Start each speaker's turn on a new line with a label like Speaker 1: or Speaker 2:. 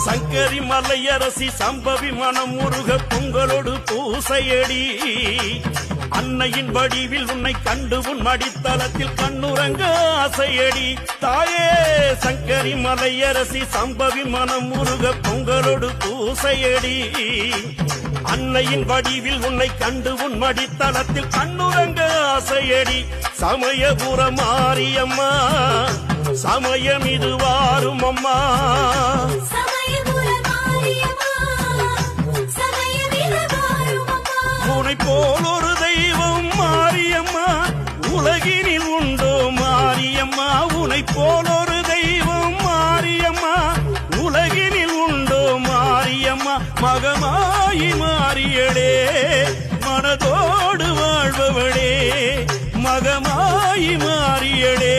Speaker 1: சங்கரி மலையரசி சம்பவி மனம் முருக பொங்கலோடு பூசையடி அன்னையின் வடிவில் உன்னை கண்டு உன் மடித்தளத்தில் கண்ணுறங்க ஆசையடி தாயே சங்கரி மலையரசி சம்பவி மனம் முருக பொங்கலோடு பூசையடி அன்னையின் வடிவில் உன்னை கண்டு உன் மடித்தளத்தில் கண்ணுறங்க ஆசையடி சமயபுர மாரியம்மா சமயம் இது வாரும் அம்மா உன்னை போல் ஒரு தெய்வம் மாரியம்மா உலகினில் உண்டோ மாரியம்மா உன்னை போல் ஒரு தெய்வம் மாரியம்மா உலகினில் உண்டோ மாரியம்மா மகமாயி மாறியடே மனதோடு வாழ்பவளே மகமாயி மாறியடே